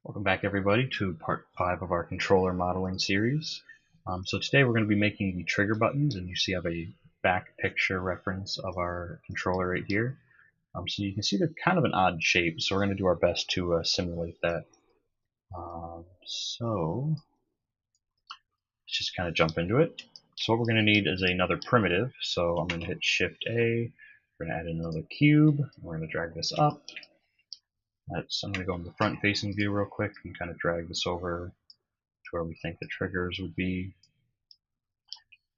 Welcome back everybody to part 5 of our controller modeling series. So today we're going to be making the trigger buttons, and you see I have a back picture reference of our controller right here. So you can see they're kind of an odd shape, so we're going to do our best to simulate that. So let's just kind of jump into it. So what we're going to need is another primitive, so I'm going to hit Shift A, we're going to add another cube, we're going to drag this up. I'm going to go in the front facing view real quick and kind of drag this over to where we think the triggers would be.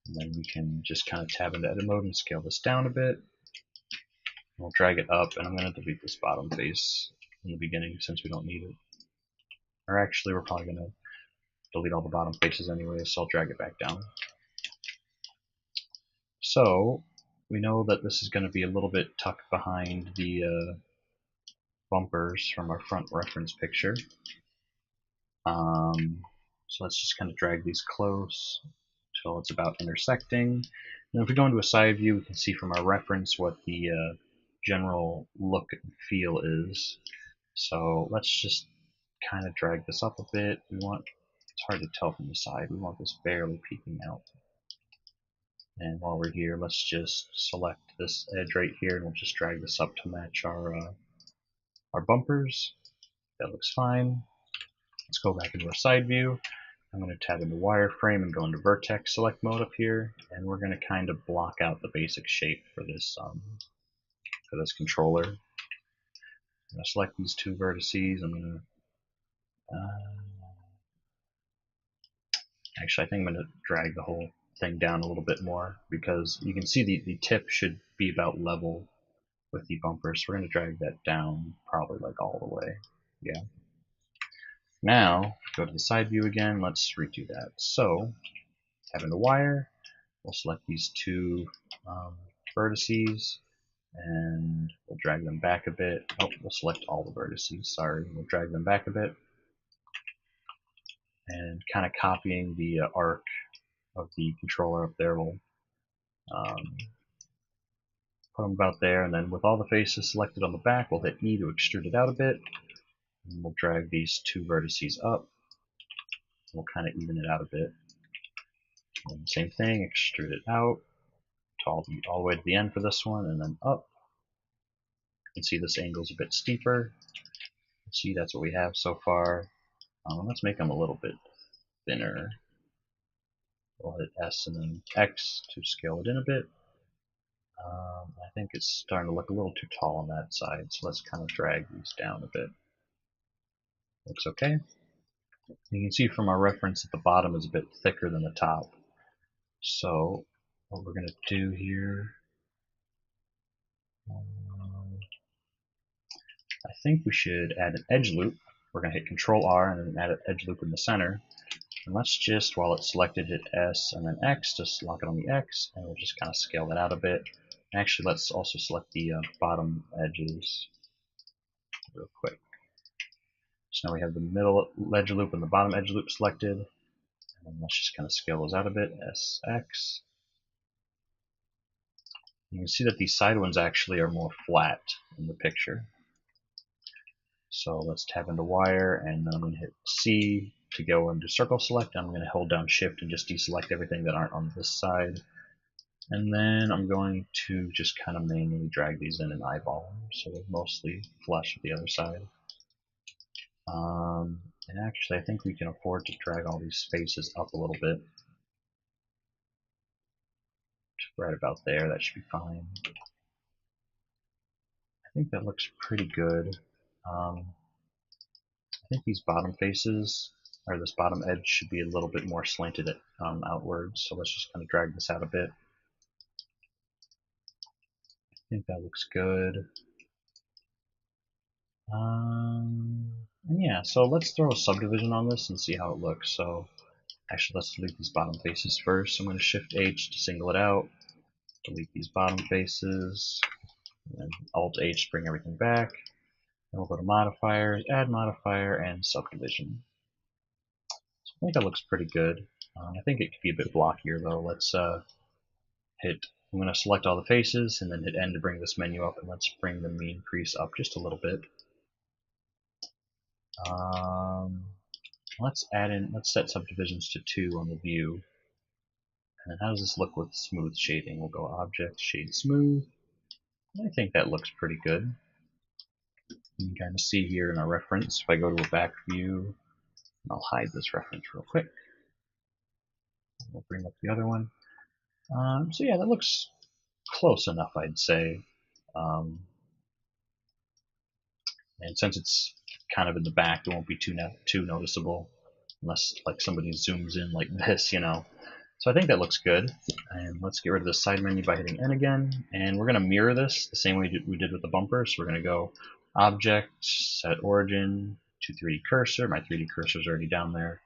And then we can just kind of tab into edit mode and scale this down a bit. We'll drag it up, and I'm going to delete this bottom face in the beginning since we don't need it. Or actually, we're probably going to delete all the bottom faces anyway, so I'll drag it back down. So we know that this is going to be a little bit tucked behind the bumpers from our front reference picture. So let's just kind of drag these close until it's about intersecting. And if we go into a side view, we can see from our reference what the general look and feel is. So let's just kind of drag this up a bit. It's hard to tell from the side. We want this barely peeking out. And while we're here, let's just select this edge right here, and we'll just drag this up to match our bumpers. That looks fine. Let's go back into our side view. I'm going to tab into wireframe and go into vertex select mode up here, and we're going to kind of block out the basic shape for this controller. I'm going to select these two vertices. I'm going to actually, I think I'm going to drag the whole thing down a little bit more, because you can see the tip should be about level with the bumper, so we're going to drag that down probably like all the way. Yeah. Now, go to the side view again, let's redo that. So, tab into wire, we'll select these two vertices, and we'll drag them back a bit. Oh, we'll select all the vertices, sorry. We'll drag them back a bit, and kind of copying the arc of the controller up there, we'll put them about there, and then with all the faces selected on the back, we'll hit E to extrude it out a bit, and we'll drag these two vertices up. We'll kind of even it out a bit. And same thing, extrude it out all the way to the end for this one, and then up. You can see this angle's a bit steeper. See, that's what we have so far. Let's make them a little bit thinner. We'll hit S and then X to scale it in a bit. I think it's starting to look a little too tall on that side, so let's kind of drag these down a bit. Looks okay. You can see from our reference that the bottom is a bit thicker than the top. So what we're going to do here, I think we should add an edge loop. We're going to hit Control R and then add an edge loop in the center. And let's just, while it's selected, hit S and then X, just lock it on the X, and we'll just kind of scale that out a bit. Actually, let's also select the bottom edges real quick. So now we have the middle edge loop and the bottom edge loop selected. And let's just kind of scale those out a bit, SX. You can see that these side ones actually are more flat in the picture. So let's tab into wire, and then I'm going to hit C to go into circle select. I'm going to hold down shift and just deselect everything that aren't on this side. And then I'm going to just kind of manually drag these in and eyeball them, so they're mostly flush with the other side. And actually, I think we can afford to drag all these faces up a little bit. Right about there, that should be fine. I think that looks pretty good. I think these bottom faces, or this bottom edge, should be a little bit more slanted outwards, so let's just kind of drag this out a bit. I think that looks good. And yeah, so let's throw a subdivision on this and see how it looks. So actually, let's delete these bottom faces first. I'm going to Shift H to single it out, delete these bottom faces, and then Alt H to bring everything back. Then we'll go to modifiers, add modifier, and subdivision. So I think that looks pretty good. I think it could be a bit blockier though. Let's I'm going to select all the faces and then hit N to bring this menu up, and let's bring the mean crease up just a little bit. let's set subdivisions to 2 on the view. And then how does this look with smooth shading? We'll go Object, Shade Smooth. I think that looks pretty good. You can kind of see here in our reference, if I go to a back view, I'll hide this reference real quick. We'll bring up the other one. So yeah, that looks close enough, I'd say. And since it's kind of in the back, it won't be too noticeable unless like somebody zooms in like this, you know. So I think that looks good. And let's get rid of the side menu by hitting N again. And we're going to mirror this the same way we did with the bumper. So we're going to go Object, Set Origin to 3D Cursor. My 3D cursor is already down there.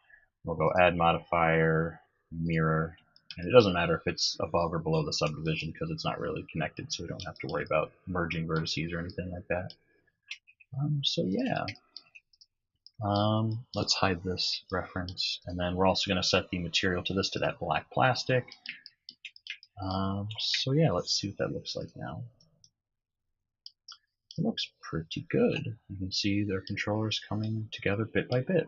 We'll go Add Modifier, Mirror. And it doesn't matter if it's above or below the subdivision because it's not really connected, so we don't have to worry about merging vertices or anything like that. So yeah. Let's hide this reference, and then we're also going to set the material to this to that black plastic. So yeah, let's see what that looks like now. It looks pretty good. You can see their controllers coming together bit by bit.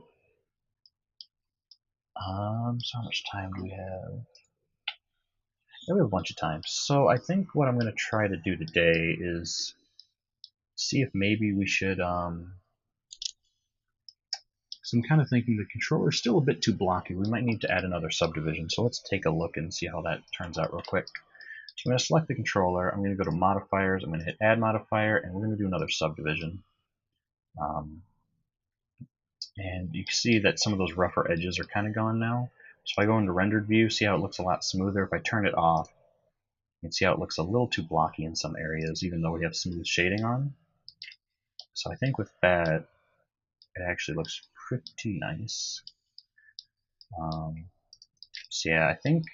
So how much time do we have? Yeah, we have a bunch of time. So I think what I'm going to try to do today is see if maybe we should so I'm kind of thinking the controller is still a bit too blocky. We might need to add another subdivision. So let's take a look and see how that turns out real quick. So I'm going to select the controller. I'm going to go to Modifiers. I'm going to hit Add Modifier, and we're going to do another subdivision. And you can see that some of those rougher edges are kind of gone now. So if I go into Rendered View, see how it looks a lot smoother. If I turn it off, you can see how it looks a little too blocky in some areas, even though we have smooth shading on. So I think with that, it actually looks pretty nice. So yeah, I think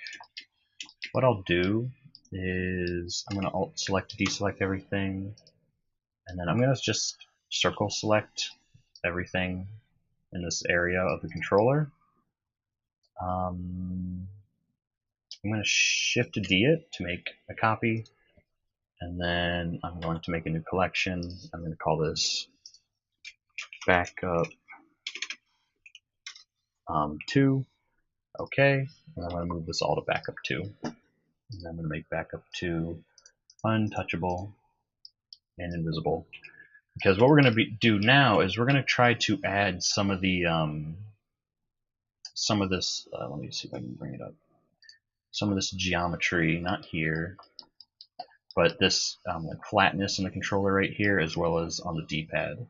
what I'll do is I'm going to Alt Select, deselect everything, and then I'm going to just circle select everything in this area of the controller. I'm going to Shift D it to make a copy, and then I'm going to make a new collection. I'm going to call this Backup 2. Okay, and I'm going to move this all to Backup 2. And I'm going to make Backup 2 untouchable and invisible. Because what we're going to do now is we're going to try to add some of the this. Let me see if I can bring it up. Some of this geometry, not here, but this like flatness in the controller right here, as well as on the D-pad.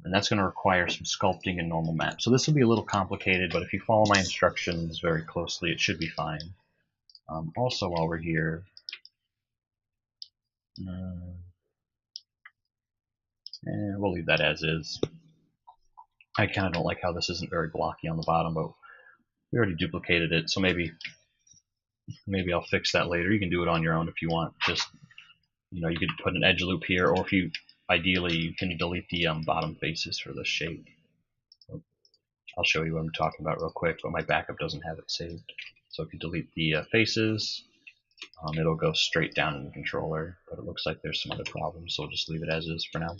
And that's going to require some sculpting and normal map. So this will be a little complicated, but if you follow my instructions very closely, it should be fine. Also, while we're here, and we'll leave that as is. I kind of don't like how this isn't very blocky on the bottom, but we already duplicated it, so maybe I'll fix that later. You can do it on your own if you want. Just, you know, you could put an edge loop here, or if you ideally you can delete the bottom faces for the shape. So I'll show you what I'm talking about real quick, but my backup doesn't have it saved. So if you delete the faces, it'll go straight down in the controller, but it looks like there's some other problems, so we'll just leave it as is for now.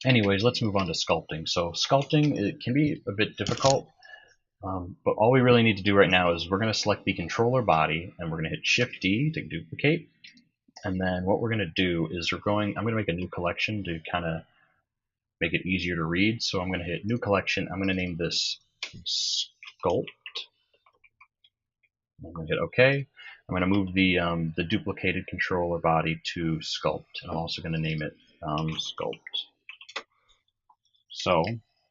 Anyways, let's move on to sculpting. So sculpting, it can be a bit difficult, but all we really need to do right now is we're going to select the controller body, and we're going to hit Shift D to duplicate. And then what we're going to do is I'm going to make a new collection to kind of make it easier to read. So I'm going to hit New Collection. I'm going to name this Sculpt. I'm going to hit OK. I'm going to move the duplicated controller body to Sculpt. And I'm also going to name it Sculpt. So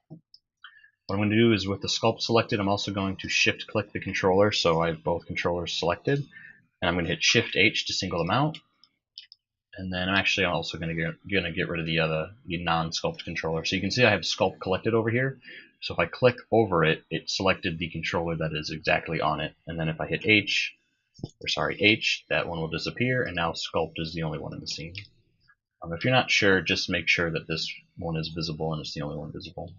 what I'm going to do is with the Sculpt selected, I'm also going to Shift click the controller so I have both controllers selected. And I'm going to hit Shift H to single them out. And then I'm also going to get rid of the non-sculpt controller. So you can see I have sculpt collected over here. So if I click over it, it selected the controller that is exactly on it. And then if I hit H, that one will disappear. And now sculpt is the only one in the scene. If you're not sure, just make sure that this one is visible and it's the only one visible.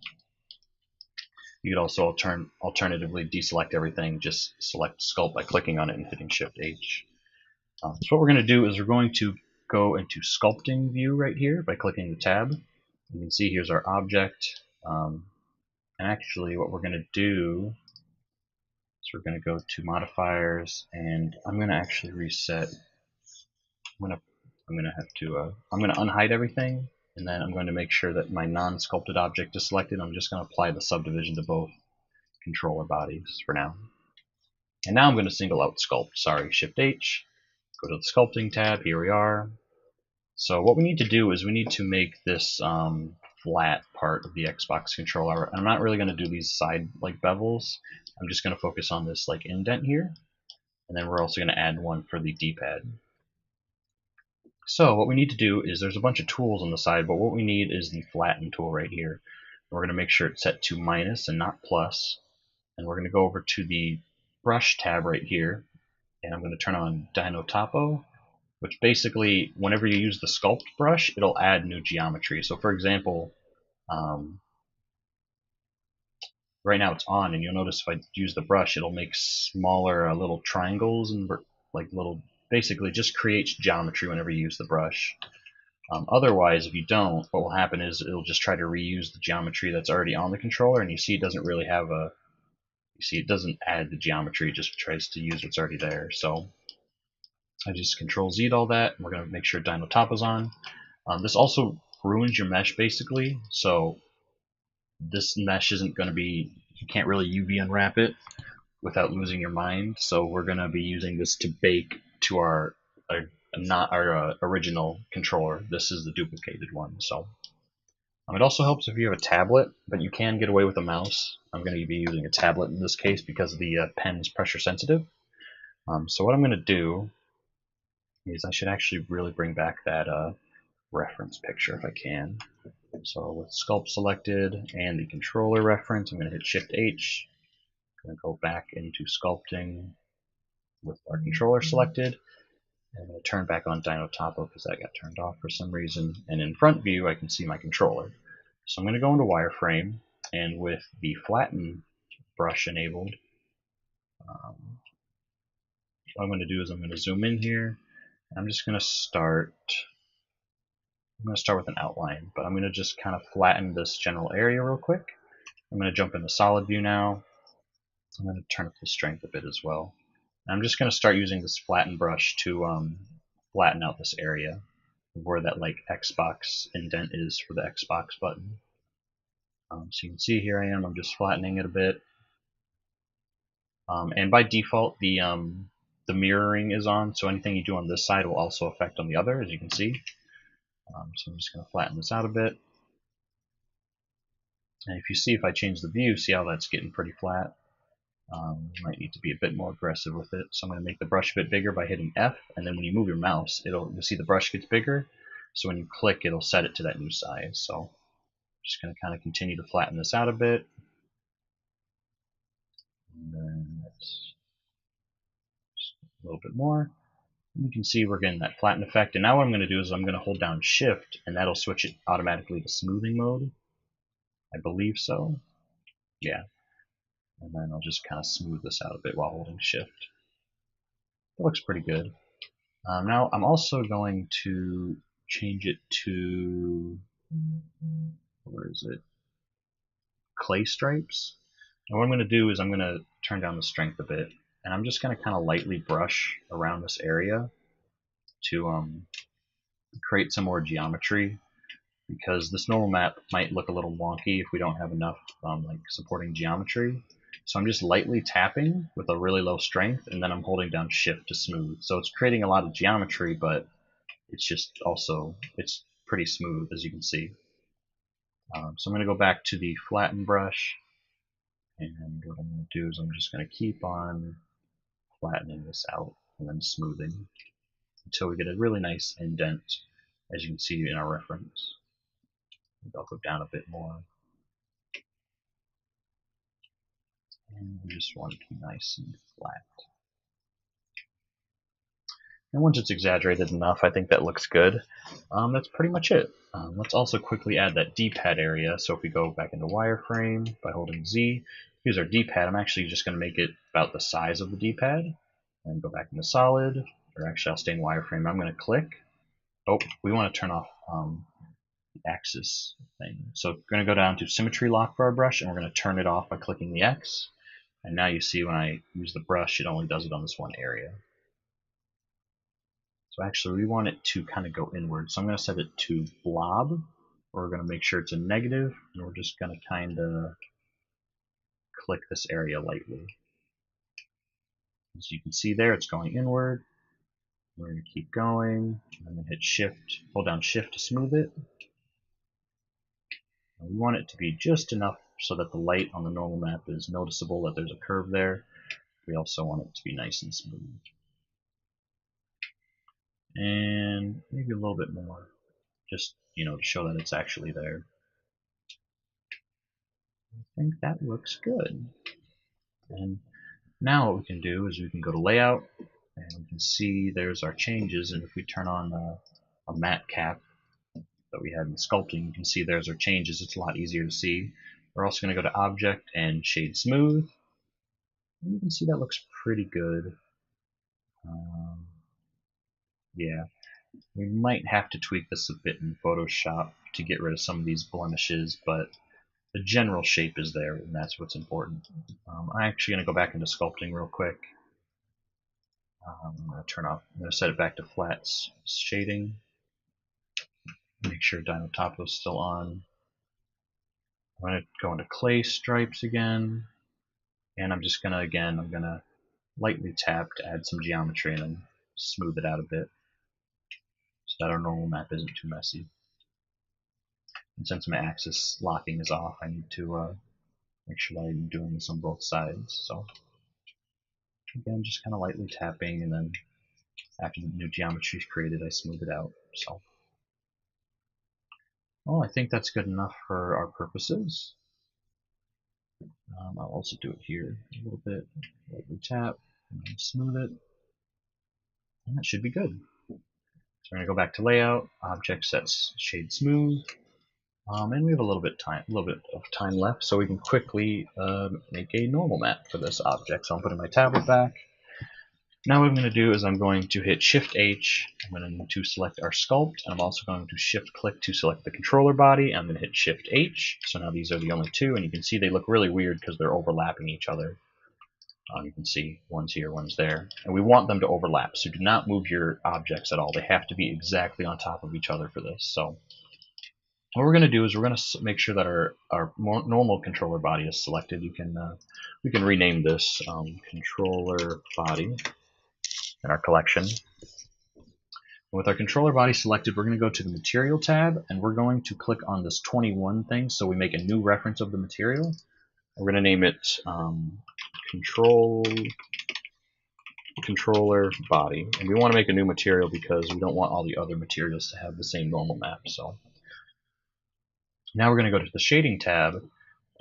You could also alternatively deselect everything. Just select sculpt by clicking on it and hitting Shift H. So what we're going to do is we're going to go into Sculpting view right here by clicking the tab. You can see here's our object. And actually what we're going to do is we're going to go to modifiers, and I'm going to actually reset. I'm going to have to I'm going to unhide everything, and then I'm going to make sure that my non-sculpted object is selected. I'm just going to apply the subdivision to both controller bodies for now. And now I'm going to single out sculpt. Sorry, Shift H, go to the sculpting tab. Here we are. So what we need to do is we need to make this flat part of the Xbox controller. I'm not really going to do these side like bevels. I'm just going to focus on this like indent here, and then we're also going to add one for the D-pad. So what we need to do is there's a bunch of tools on the side, but what we need is the flatten tool right here. We're going to make sure it's set to minus and not plus, and we're going to go over to the brush tab right here, and I'm going to turn on Dino Topo, which basically, whenever you use the sculpt brush, it'll add new geometry. So for example, right now it's on, and you'll notice if I use the brush, it'll make smaller little triangles and like little, basically just creates geometry whenever you use the brush. Otherwise, if you don't, what will happen is it'll just try to reuse the geometry that's already on the controller, and you see it doesn't really have a, you see it doesn't add the geometry, it just tries to use what's already there. So I just Control Z'd all that, and we're going to make sure Dino Top is on. This also ruins your mesh basically, so this mesh isn't going to be, you can't really UV unwrap it without losing your mind, so we're going to be using this to bake to our not our original controller. This is the duplicated one. So it also helps if you have a tablet, but you can get away with a mouse. I'm going to be using a tablet in this case because the pen is pressure sensitive. So what I'm going to do is I should actually really bring back that reference picture if I can. So with sculpt selected and the controller reference, I'm going to hit Shift H. I'm going to go back into sculpting with our controller selected. I'm going to turn back on Dino Topo because that got turned off for some reason. And in front view, I can see my controller. So I'm going to go into wireframe, and with the flatten brush enabled, what I'm going to do is I'm going to zoom in here. I'm just going to start. I'm going to start with an outline, but I'm going to just kind of flatten this general area real quick. I'm going to jump into solid view now. I'm going to turn up the strength a bit as well. I'm just going to start using this flatten brush to flatten out this area where that like Xbox indent is for the Xbox button. So you can see here I am, I'm just flattening it a bit. And by default the mirroring is on, so anything you do on this side will also affect on the other, as you can see. So I'm just going to flatten this out a bit. And if you see, if I change the view, see how that's getting pretty flat? Might need to be a bit more aggressive with it. So I'm going to make the brush a bit bigger by hitting F, and then when you move your mouse, you'll see the brush gets bigger. So when you click, it'll set it to that new size. So I'm just going to kind of continue to flatten this out a bit. And then let's just a little bit more. And you can see we're getting that flatten effect. And now what I'm going to do is I'm going to hold down Shift, and that'll switch it automatically to smoothing mode. I believe so. Yeah. And then I'll just kind of smooth this out a bit while holding Shift. It looks pretty good. Now I'm also going to change it to, where is it? Clay stripes. And what I'm going to do is I'm going to turn down the strength a bit, and I'm just going to kind of lightly brush around this area to create some more geometry, because this normal map might look a little wonky if we don't have enough like supporting geometry. So I'm just lightly tapping with a really low strength, and then I'm holding down Shift to smooth. So it's creating a lot of geometry, but it's just also, it's pretty smooth, as you can see. So I'm going to go back to the flatten brush, and what I'm going to do is I'm just going to keep on flattening this out and then smoothing until we get a really nice indent, as you can see in our reference. I'll go down a bit more. And we just want it to be nice and flat. And once it's exaggerated enough, I think that looks good. That's pretty much it. Let's also quickly add that D-pad area. So if we go back into wireframe by holding Z, here's our D-pad. I'm actually just going to make it about the size of the D-pad. And go back into solid, or actually I'll stay in wireframe. I'm going to click. Oh, we want to turn off axis thing. So we're going to go down to symmetry lock for our brush, and we're going to turn it off by clicking the X. And now you see when I use the brush, it only does it on this one area. So actually we want it to kind of go inward. So I'm going to set it to blob. We're going to make sure it's a negative, and we're just going to kind of click this area lightly. As you can see there, it's going inward. We're going to keep going. I'm going to hit Shift, hold down Shift to smooth it. And we want it to be just enough so that the light on the normal map is noticeable that there's a curve there. We also want it to be nice and smooth. And maybe a little bit more, just to show that it's actually there. I think that looks good. And now what we can do is we can go to Layout, and we can see there's our changes. And if we turn on a matte cap that we had in Sculpting, you can see there's our changes. It's a lot easier to see. We're also going to go to Object and Shade Smooth. And you can see that looks pretty good. Yeah, we might have to tweak this a bit in Photoshop to get rid of some of these blemishes, but the general shape is there, and that's what's important. I'm actually going to go back into Sculpting real quick. I'm going to set it back to flat shading. Make sure Dino Topo is still on. I'm going to go into clay stripes again, and I'm just going to lightly tap to add some geometry and then smooth it out a bit so that our normal map isn't too messy. And since my axis locking is off, I need to make sure that I'm doing this on both sides. So again, just kind of lightly tapping, and then after the new geometry is created, I smooth it out. So, well, I think that's good enough for our purposes. I'll also do it here a little bit. Lightly tap, and then smooth it, and that should be good. So we're going to go back to Layout, Object Sets Shade Smooth, and we have a little bit of time left, so we can quickly make a normal map for this object. So I'm putting my tablet back. Now what I'm going to do is I'm going to hit Shift H. I'm going to select our sculpt, and I'm also going to Shift click to select the controller body. I'm going to hit Shift H. So now these are the only two, and you can see they look really weird because they're overlapping each other. You can see one's here, one's there, and we want them to overlap. So do not move your objects at all. They have to be exactly on top of each other for this. So what we're going to do is we're going to make sure that our normal controller body is selected. We can rename this controller body in our collection. With our controller body selected, we're going to go to the Material tab, and we're going to click on this 21 thing so we make a new reference of the material. We're going to name it controller body, and we want to make a new material because we don't want all the other materials to have the same normal map. So now we're going to go to the Shading tab,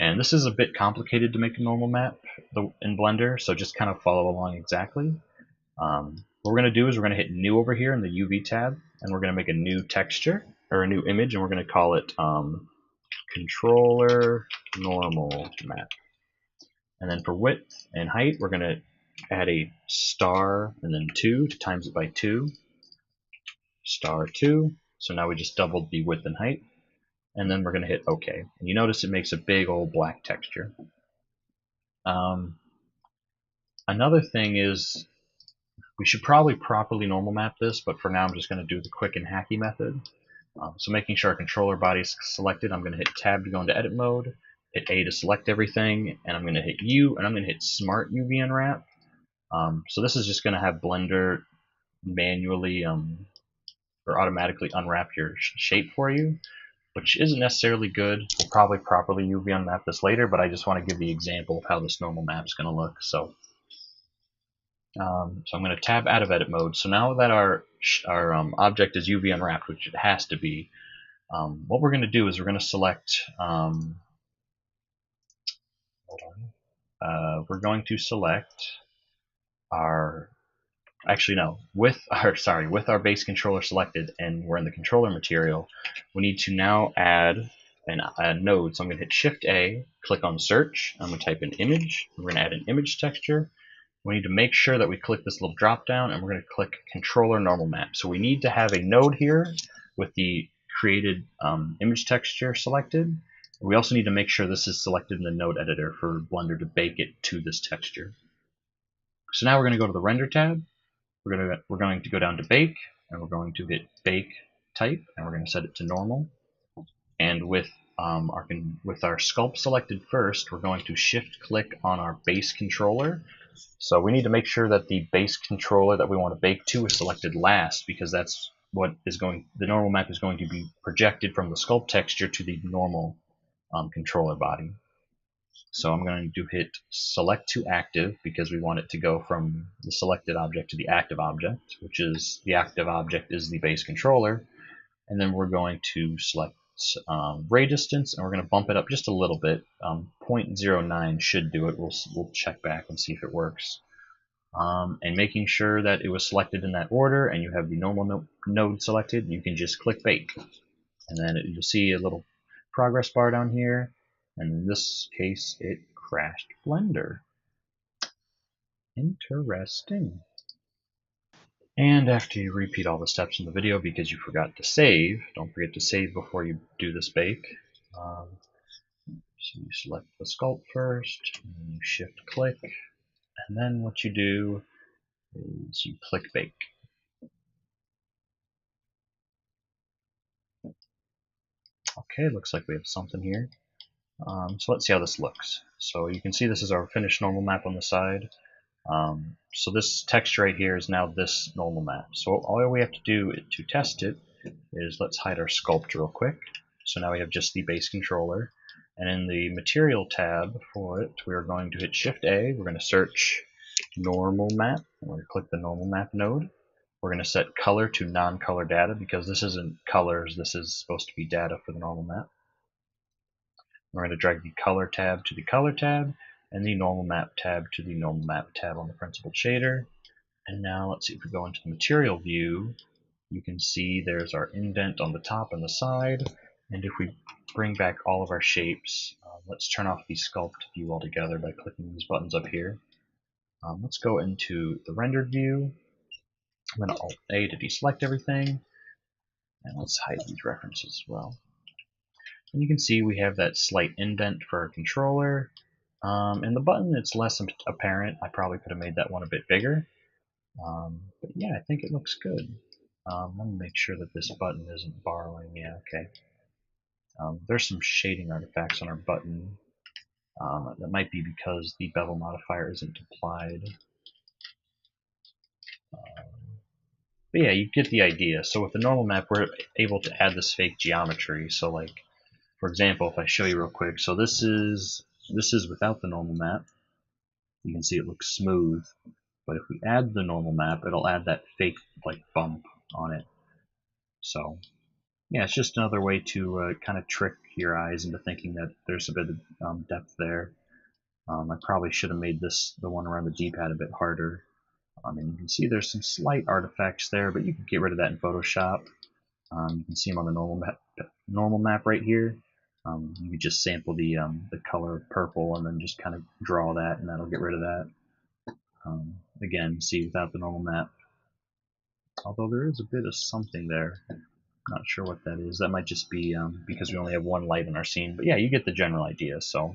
and this is a bit complicated to make a normal map in Blender, so just kind of follow along exactly. What we're going to do is we're going to hit New over here in the UV tab, and we're going to make a new texture, or a new image, and we're going to call it Controller Normal Map. And then for width and height, we're going to add a star and then 2 to times it by 2. Star 2. So now we just doubled the width and height. And then we're going to hit OK. And you notice it makes a big old black texture. Another thing is we should probably properly normal map this, but for now I'm just going to do the quick and hacky method. So making sure our controller body is selected, I'm going to hit Tab to go into edit mode, hit A to select everything, and I'm going to hit U, and I'm going to hit Smart UV Unwrap. So this is just going to have Blender manually or automatically unwrap your shape for you, which isn't necessarily good. We'll probably properly UV unmap this later, but I just want to give the example of how this normal map is going to look. So I'm going to tab out of edit mode. So now that our object is UV unwrapped, which it has to be, what we're going to do is we're going to select. We're going to select our. Actually, no. With our base controller selected, and we're in the controller material, we need to now add a node. So I'm going to hit Shift A, click on Search. I'm going to type in Image. We're going to add an image texture. We need to make sure that we click this little drop down, and we're going to click Controller Normal Map. So we need to have a node here with the created image texture selected. We also need to make sure this is selected in the node editor for Blender to bake it to this texture. So now we're going to go to the render tab. We're going to go down to bake, and we're going to hit bake type, and we're going to set it to normal. And with our sculpt selected first, we're going to shift click on our base controller. So we need to make sure that the base controller that we want to bake to is selected last, because that's what is going. The normal map is going to be projected from the sculpt texture to the normal controller body. So I'm going to hit select to active because we want it to go from the selected object to the active object, which is the active object is the base controller. And then we're going to select ray distance, and we're going to bump it up just a little bit. 0.09 should do it. We'll check back and see if it works. And making sure that it was selected in that order and you have the normal node selected, you can just click bake. And then you'll see a little progress bar down here. And in this case, it crashed Blender. Interesting. And after you repeat all the steps in the video because you forgot to save, don't forget to save before you do this bake. So you select the sculpt first, and you shift click, and then what you do is you click bake. Okay, looks like we have something here. So let's see how this looks. So you can see this is our finished normal map on the side. So this texture right here is now this normal map. So all we have to do to test it is let's hide our sculpt real quick. So now we have just the base controller. And in the material tab for it, we are going to hit Shift A. We're going to search normal map. We're going to click the normal map node. We're going to set color to non-color data because this isn't colors. This is supposed to be data for the normal map. We're going to drag the color tab to the color tab and the normal map tab to the normal map tab on the principled shader. And now let's see if we go into the material view, you can see there's our indent on the top and the side. And if we bring back all of our shapes, let's turn off the sculpt view altogether by clicking these buttons up here. Let's go into the rendered view. I'm going to Alt-A to deselect everything. And let's hide these references as well. And you can see we have that slight indent for our controller. And the button, it's less apparent. I probably could have made that one a bit bigger. But yeah, I think it looks good. Let me make sure that this button isn't borrowing. Yeah, okay. There's some shading artifacts on our button. That might be because the bevel modifier isn't applied. But yeah, you get the idea. So with the normal map, we're able to add this fake geometry. So like, for example, if I show you real quick, so this is without the normal map. You can see it looks smooth. But if we add the normal map, it'll add that fake like bump on it. So yeah, it's just another way to kind of trick your eyes into thinking that there's a bit of depth there. I probably should have made the one around the D-pad a bit harder. And you can see there's some slight artifacts there, but you can get rid of that in Photoshop. You can see them on the normal map right here. You could just sample the color purple and then just kind of draw that, and that'll get rid of that. Again, see without the normal map. Although there is a bit of something there. Not sure what that is. That might just be because we only have one light in our scene. But yeah, you get the general idea. So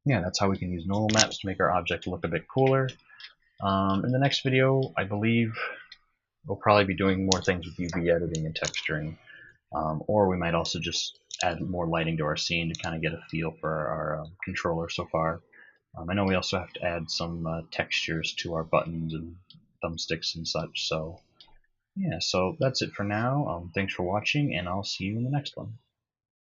yeah, that's how we can use normal maps to make our object look a bit cooler. In the next video, I believe we'll probably be doing more things with UV editing and texturing. Or we might also just add more lighting to our scene to kind of get a feel for our controller so far. I know we also have to add some textures to our buttons and thumbsticks and such. So yeah, so that's it for now. Thanks for watching, and I'll see you in the next one.